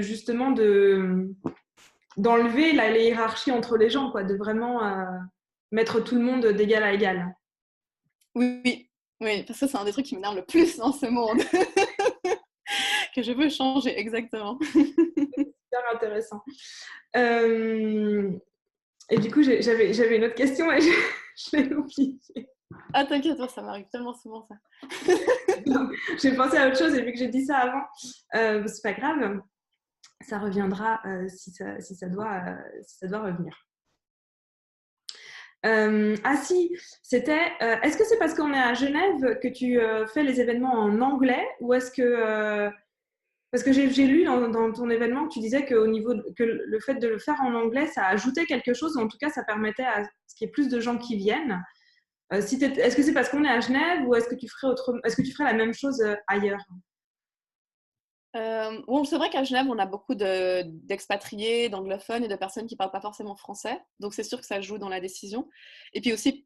S1: justement d'enlever la hiérarchie entre les gens, quoi, de vraiment mettre tout le monde d'égal à égal.
S2: Oui, oui, oui, parce que c'est un des trucs qui m'énerve le plus dans ce monde, que je veux changer, exactement.
S1: Super intéressant. Et du coup, j'avais une autre question et je l'ai oubliée.
S2: Ah, t'inquiète, ça m'arrive tellement souvent, ça.
S1: J'ai pensé à autre chose et vu que j'ai dit ça avant, c'est pas grave, ça reviendra si ça doit revenir. Ah si, c'était. Est-ce que c'est parce qu'on est à Genève que tu fais les événements en anglais ou est-ce que parce que j'ai lu dans ton événement que tu disais que que le fait de le faire en anglais, ça ajoutait quelque chose, ou en tout cas, ça permettait à ce qu'il y ait plus de gens qui viennent. Est-ce que c'est parce qu'on est à Genève ou est-ce que tu ferais la même chose ailleurs?
S2: Bon, c'est vrai qu'à Genève, on a beaucoup d'expatriés, d'anglophones et de personnes qui ne parlent pas forcément français. Donc, c'est sûr que ça joue dans la décision. Et puis aussi,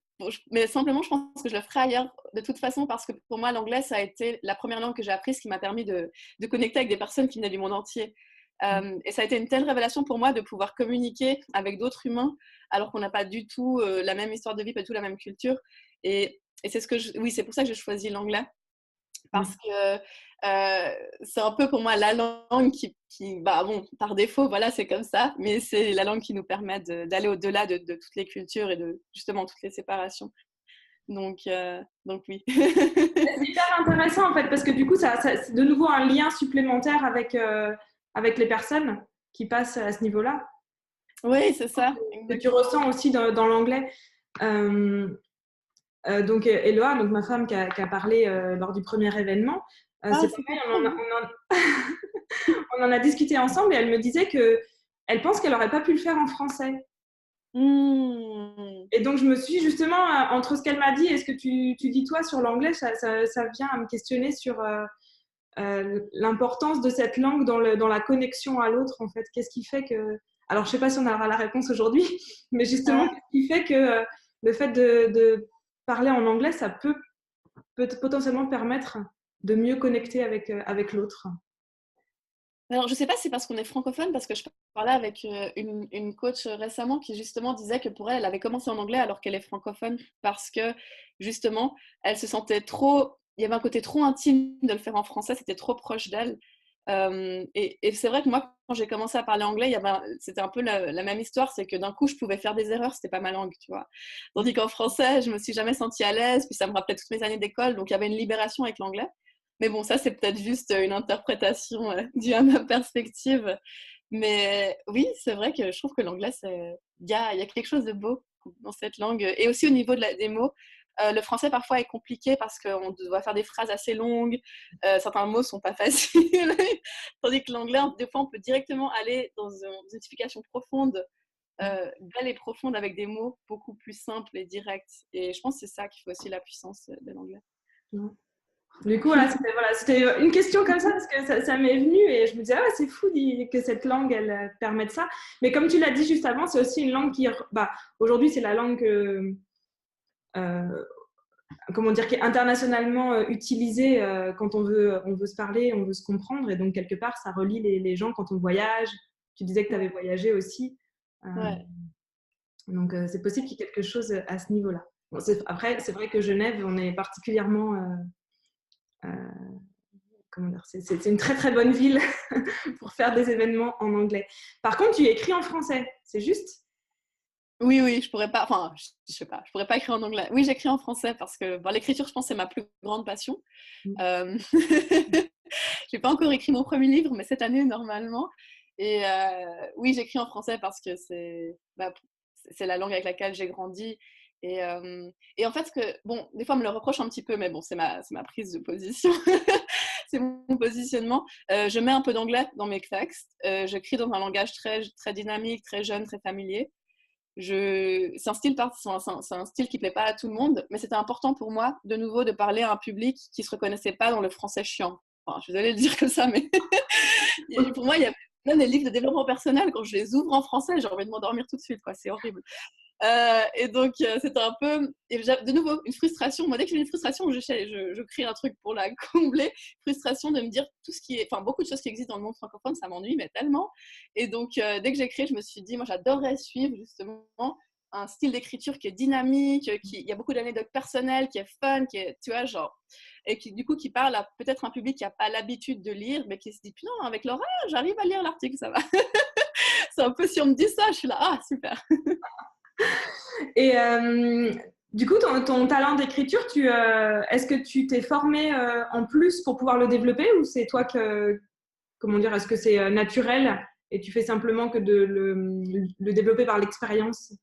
S2: mais simplement, je pense que je le ferai ailleurs de toute façon parce que pour moi, l'anglais, ça a été la première langue que j'ai apprise qui m'a permis de connecter avec des personnes qui venaient du monde entier. Et ça a été une telle révélation pour moi de pouvoir communiquer avec d'autres humains alors qu'on n'a pas du tout la même histoire de vie, pas du tout la même culture. Et c'est oui, c'est pour ça que j'ai choisi l'anglais. Parce que c'est un peu pour moi la langue bah bon, par défaut, voilà, c'est comme ça, mais c'est la langue qui nous permet d'aller au-delà de toutes les cultures et de justement toutes les séparations. Donc oui.
S1: C'est hyper intéressant en fait, parce que du coup, c'est de nouveau un lien supplémentaire avec les personnes qui passent à ce niveau-là.
S2: Oui, c'est ça.
S1: Que tu ressens aussi dans l'anglais. Donc, Eloa, donc ma femme qui a parlé lors du premier événement, c'est pareil, on en a discuté ensemble et elle me disait qu'elle pense qu'elle n'aurait pas pu le faire en français. Et donc, je me suis justement, entre ce qu'elle m'a dit et ce que tu dis toi sur l'anglais, ça vient à me questionner sur l'importance de cette langue dans la connexion à l'autre, en fait. Qu'est-ce qui fait que... Alors, je ne sais pas si on aura la réponse aujourd'hui, mais justement, qu'est-ce qui fait que le fait de parler en anglais, ça peut potentiellement permettre de mieux connecter avec l'autre.
S2: Alors, je ne sais pas si c'est parce qu'on est francophone, parce que je parlais avec une coach récemment qui justement disait que pour elle, elle avait commencé en anglais alors qu'elle est francophone parce que justement, elle se sentait trop... Il y avait un côté trop intime de le faire en français, c'était trop proche d'elle. Et c'est vrai que moi, quand j'ai commencé à parler anglais, c'était un peu la même histoire, c'est que d'un coup, je pouvais faire des erreurs, c'était pas ma langue, tu vois. Tandis qu'en français, je me suis jamais sentie à l'aise, puis ça me rappelait toutes mes années d'école, donc il y avait une libération avec l'anglais. Mais bon, ça, c'est peut-être juste une interprétation due à ma perspective. Mais oui, c'est vrai que je trouve que l'anglais, il y a quelque chose de beau dans cette langue. Et aussi au niveau des mots, le français parfois est compliqué parce qu'on doit faire des phrases assez longues. Certains mots sont pas faciles. Tandis que l'anglais, des fois, on peut directement aller dans une explication profonde, belle et profonde avec des mots beaucoup plus simples et directs. Et je pense que c'est ça qui fait aussi la puissance de l'anglais.
S1: Du coup, voilà, c'était une question comme ça parce que ça m'est venu et je me disais, ah, c'est fou que cette langue, elle permette ça. Mais comme tu l'as dit juste avant, c'est aussi une langue qui, bah, aujourd'hui, c'est la langue comment dire, qui est internationalement utilisée quand on veut se parler, on veut se comprendre. Et donc, quelque part, ça relie les gens quand on voyage. Tu disais que tu avais voyagé aussi.
S2: Ouais.
S1: Donc, c'est possible qu'il y ait quelque chose à ce niveau-là. Bon, après, c'est vrai que Genève, on est particulièrement... comment dire, c'est une très très bonne ville pour faire des événements en anglais. Par contre, tu écris en français, c'est juste?
S2: Oui, je pourrais pas, enfin, je sais pas, je pourrais pas écrire en anglais. Oui, j'écris en français parce que l'écriture, je pense, c'est ma plus grande passion. J'ai pas encore écrit mon premier livre, mais cette année, normalement. Et oui, j'écris en français parce que c'est la langue avec laquelle j'ai grandi. Et en fait, bon, des fois, on me le reproche un petit peu, mais bon, c'est ma prise de position. C'est mon positionnement. Je mets un peu d'anglais dans mes textes. J'écris dans un langage très, très dynamique, très jeune, très familier. C'est un style qui plaît pas à tout le monde, mais c'était important pour moi, de nouveau, de parler à un public qui se reconnaissait pas dans le français chiant. Enfin, je suis désolée de le dire comme ça, mais pour moi, il y a même des livres de développement personnel, quand je les ouvre en français, j'ai envie de m'endormir tout de suite, quoi. C'est horrible. Et donc, c'était un peu, et de nouveau, une frustration. Moi, dès que j'ai une frustration, je crée un truc pour la combler. Frustration de me dire beaucoup de choses qui existent dans le monde francophone, ça m'ennuie, mais tellement. Et donc, dès que j'écris, je me suis dit, moi, j'adorerais suivre justement un style d'écriture qui est dynamique, il y a beaucoup d'anecdotes personnelles, qui est fun, qui est, tu vois, genre, et qui, du coup, qui parle à peut-être un public qui n'a pas l'habitude de lire, mais qui se dit, putain, avec Laura, j'arrive à lire l'article, ça va. C'est un peu, si on me dit ça, je suis là, ah, super.
S1: Et du coup, ton talent d'écriture, est-ce que tu t'es formé en plus pour pouvoir le développer, ou c'est toi comment dire, est-ce que c'est naturel et tu fais simplement que de le développer par l'expérience?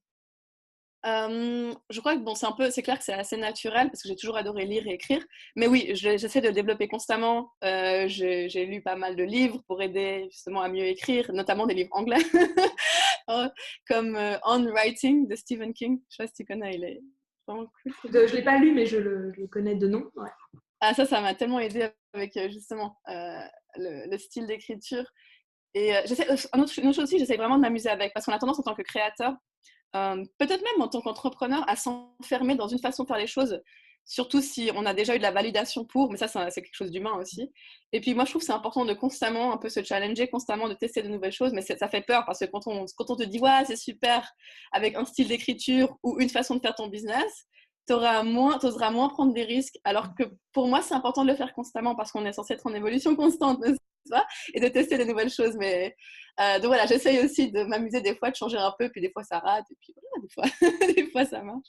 S2: Je crois que bon, c'est clair que c'est assez naturel parce que j'ai toujours adoré lire et écrire. Mais oui, j'essaie de le développer constamment. J'ai lu pas mal de livres pour aider justement à mieux écrire, notamment des livres anglais, comme On Writing de Stephen King. Je sais pas si tu connais, il est vraiment cool.
S1: Je l'ai pas lu, mais je le connais de nom. Ouais.
S2: Ah, ça m'a tellement aidé avec justement le style d'écriture. Et une autre chose aussi, j'essaie vraiment de m'amuser avec, parce qu'on a tendance en tant que créateur, peut-être même en tant qu'entrepreneur, à s'enfermer dans une façon de faire les choses, surtout si on a déjà eu de la validation pour, mais ça c'est quelque chose d'humain aussi. Et puis moi je trouve que c'est important de constamment un peu se challenger, constamment de tester de nouvelles choses, mais ça fait peur parce que quand on te dit ouais c'est super avec un style d'écriture ou une façon de faire ton business, t'oseras moins prendre des risques, alors que pour moi c'est important de le faire constamment parce qu'on est censé être en évolution constante, n'est-ce pas, et de tester de nouvelles choses. Mais donc voilà, j'essaye aussi de m'amuser des fois, de changer un peu, puis des fois ça rate, et puis voilà, des fois ça marche.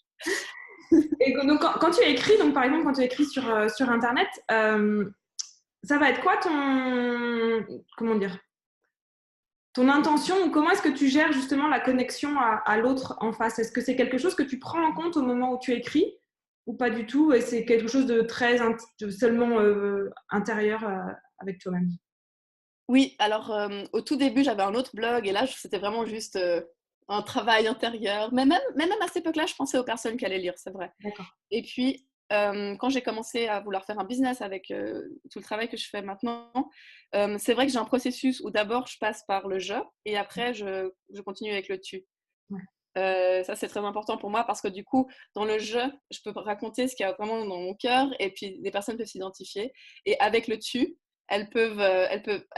S1: Et donc, quand tu écris, donc par exemple, quand tu écris sur Internet, ça va être quoi comment dire, ton intention, ou comment est-ce que tu gères justement la connexion à l'autre en face? Est-ce que c'est quelque chose que tu prends en compte au moment où tu écris, ou pas du tout, et c'est quelque chose de très seulement intérieur avec toi-même?
S2: Oui, alors au tout début j'avais un autre blog, et là c'était vraiment juste un travail intérieur, mais même à cette époque-là je pensais aux personnes qui allaient lire, c'est vrai.
S1: D'accord.
S2: Et puis, quand j'ai commencé à vouloir faire un business avec tout le travail que je fais maintenant, c'est vrai que j'ai un processus où d'abord je passe par le je et après je continue avec le tu.
S1: Ouais.
S2: Ça, c'est très important pour moi parce que du coup, dans le je peux raconter ce qu'il y a vraiment dans mon cœur et puis des personnes peuvent s'identifier. Et avec le tu, elles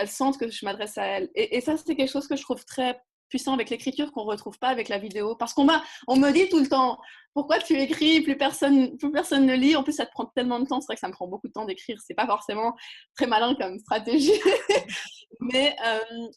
S2: sentent que je m'adresse à elles. Et ça, c'est quelque chose que je trouve très puissant avec l'écriture qu'on ne retrouve pas avec la vidéo. Parce on me dit tout le temps, pourquoi tu écris, plus personne ne lit. En plus, ça te prend tellement de temps. C'est vrai que ça me prend beaucoup de temps d'écrire. C'est pas forcément très malin comme stratégie. Mais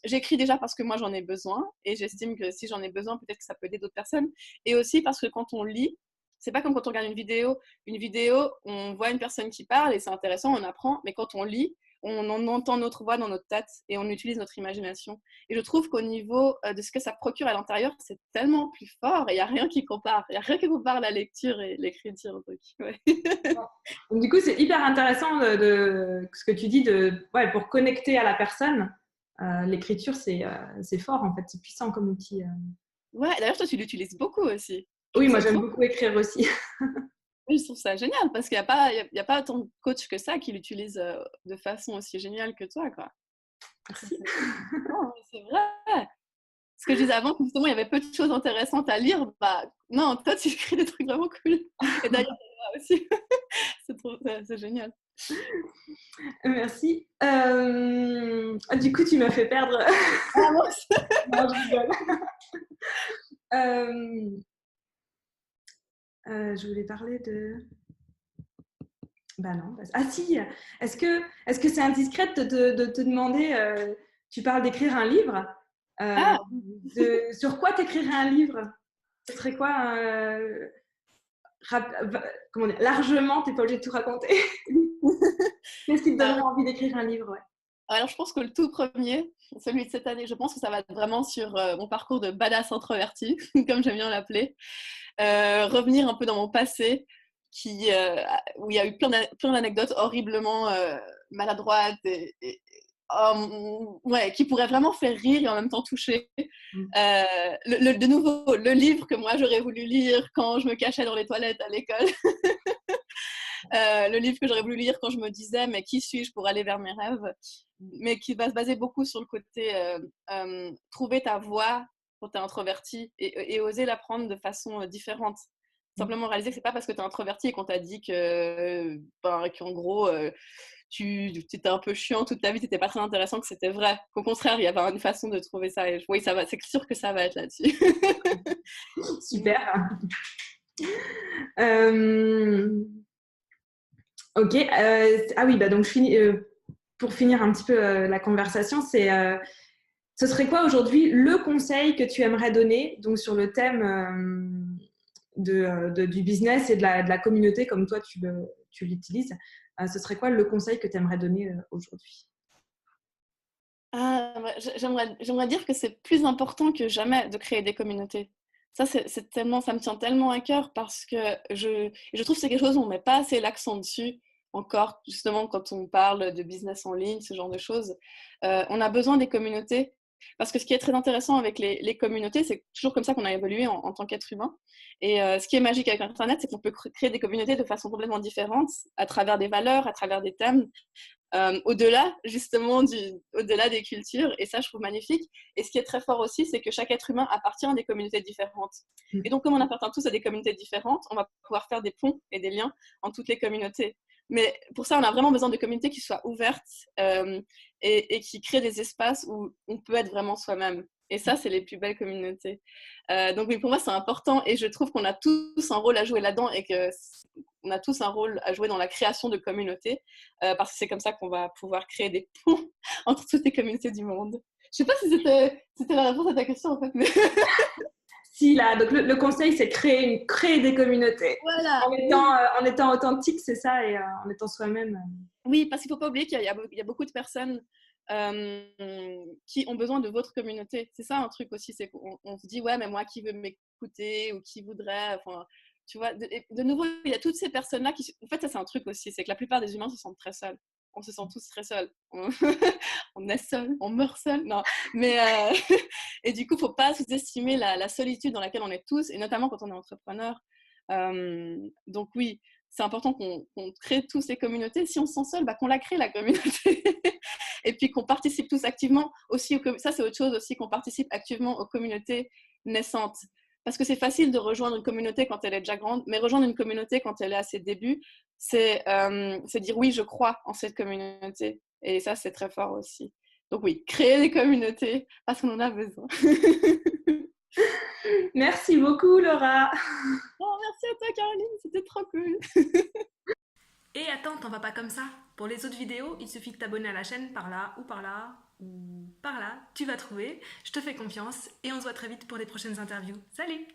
S2: j'écris déjà parce que moi, j'en ai besoin. Et j'estime que si j'en ai besoin, peut-être que ça peut aider d'autres personnes. Et aussi parce que quand on lit, c'est pas comme quand on regarde une vidéo. Une vidéo, on voit une personne qui parle et c'est intéressant, on apprend. Mais quand on lit, on entend notre voix dans notre tête et on utilise notre imagination. Et je trouve qu'au niveau de ce que ça procure à l'intérieur, c'est tellement plus fort et il n'y a rien qui compare. Il n'y a rien qui compare la lecture et l'écriture. Donc, ouais.
S1: Donc, du coup, c'est hyper intéressant de ce que tu dis pour connecter à la personne. L'écriture, c'est fort en fait, c'est puissant comme outil.
S2: Ouais, d'ailleurs, toi, tu l'utilises beaucoup aussi.
S1: Oui, moi j'aime beaucoup écrire aussi.
S2: Oui, je trouve ça génial parce qu'il n'y a pas autant de coachs que ça qui l'utilisent de façon aussi géniale que toi, quoi.
S1: Merci.
S2: Non, c'est vrai. Ce que je disais avant, justement, il y avait peu de choses intéressantes à lire. Bah, non, toi, tu écris des trucs vraiment cool. Et d'ailleurs, moi aussi. C'est génial.
S1: Merci. Du coup, tu m'as fait perdre.
S2: Ah, moi aussi.
S1: Non, je rigole. Je voulais parler de. Bah non. Ah si. Est-ce que c'est indiscret de te demander, tu parles d'écrire un livre.
S2: Ah,
S1: Sur quoi t'écrirais un livre? Ce serait quoi comment dire, largement, t'es pas obligé de tout raconter. Qu'est-ce qui te donnerait envie d'écrire un livre? Ouais.
S2: Alors, je pense que le tout premier, celui de cette année, je pense que ça va être vraiment sur mon parcours de badass introverti, comme j'aime bien l'appeler. Revenir un peu dans mon passé, où il y a eu plein d'anecdotes horriblement maladroites ouais, qui pourraient vraiment faire rire et en même temps toucher. De nouveau, le livre que moi j'aurais voulu lire quand je me cachais dans les toilettes à l'école. Le livre que j'aurais voulu lire quand je me disais mais qui suis-je pour aller vers mes rêves, mais qui va se baser beaucoup sur le côté trouver ta voie quand tu es introverti et oser l'apprendre de façon différente. Simplement réaliser que c'est pas parce que tu es introverti et qu'on t'a dit qu'en gros tu étais un peu chiant toute ta vie, t'étais pas très intéressant, que c'était vrai. Qu'au contraire, il y avait une façon de trouver ça. Et oui, ça va, c'est sûr que ça va être là-dessus.
S1: Super. Ok. Ah oui, bah donc pour finir un petit peu la conversation, ce serait quoi aujourd'hui le conseil que tu aimerais donner donc sur le thème du business et de la communauté comme toi tu l'utilises. Ce serait quoi le conseil que tu aimerais donner aujourd'hui?
S2: J'aimerais dire que c'est plus important que jamais de créer des communautés. Ça, ça me tient tellement à cœur parce que je trouve que c'est quelque chose où on ne met pas assez l'accent dessus encore, justement quand on parle de business en ligne, ce genre de choses. On a besoin des communautés parce que ce qui est très intéressant avec les communautés, c'est toujours comme ça qu'on a évolué en tant qu'être humain. Et ce qui est magique avec Internet, c'est qu'on peut créer des communautés de façon complètement différente, à travers des valeurs, à travers des thèmes, au-delà justement au-delà des cultures, et ça je trouve magnifique. Et ce qui est très fort aussi, c'est que chaque être humain appartient à des communautés différentes, et donc comme on appartient tous à des communautés différentes, on va pouvoir faire des ponts et des liens en toutes les communautés. Mais pour ça on a vraiment besoin de communautés qui soient ouvertes et qui créent des espaces où on peut être vraiment soi-même, et ça c'est les plus belles communautés. Donc oui, pour moi c'est important, et je trouve qu'on a tous un rôle à jouer là-dedans, et que on a tous un rôle à jouer dans la création de communautés, parce que c'est comme ça qu'on va pouvoir créer des ponts entre toutes les communautés du monde. Je sais pas si c'était la réponse à ta question en fait, mais
S1: Si, là, donc le conseil, c'est créer des communautés.
S2: voilà.
S1: En étant authentique, c'est ça, et en étant soi-même.
S2: Oui, parce qu'il faut pas oublier qu'il y a beaucoup de personnes qui ont besoin de votre communauté. C'est ça un truc aussi, c'est qu'on se dit ouais, mais moi qui veut m'écouter ou qui voudrait, enfin, tu vois, de nouveau, il y a toutes ces personnes-là qui, en fait, ça c'est un truc aussi, c'est que la plupart des humains se sentent très seuls. On se sent tous très seuls. On est seul, on meurt seul. Non, mais et du coup, faut pas sous-estimer la solitude dans laquelle on est tous, et notamment quand on est entrepreneur. Donc oui, c'est important qu'on crée tous ces communautés. Si on se sent seul, bah, qu'on la crée, la communauté. Et puis qu'on participe tous activement aussi. Ça, c'est autre chose aussi, qu'on participe activement aux communautés naissantes. Parce que c'est facile de rejoindre une communauté quand elle est déjà grande, mais rejoindre une communauté quand elle est à ses débuts, c'est dire oui, je crois en cette communauté. Et ça, c'est très fort aussi. Donc oui, créer des communautés parce qu'on en a besoin.
S1: Merci beaucoup, Laura.
S2: Oh, merci à toi, Caroline, c'était trop cool.
S1: Et attends, t'en vas pas comme ça. Pour les autres vidéos, il suffit de t'abonner à la chaîne par là, ou par là, ou par là. Tu vas trouver. Je te fais confiance et on se voit très vite pour les prochaines interviews. Salut!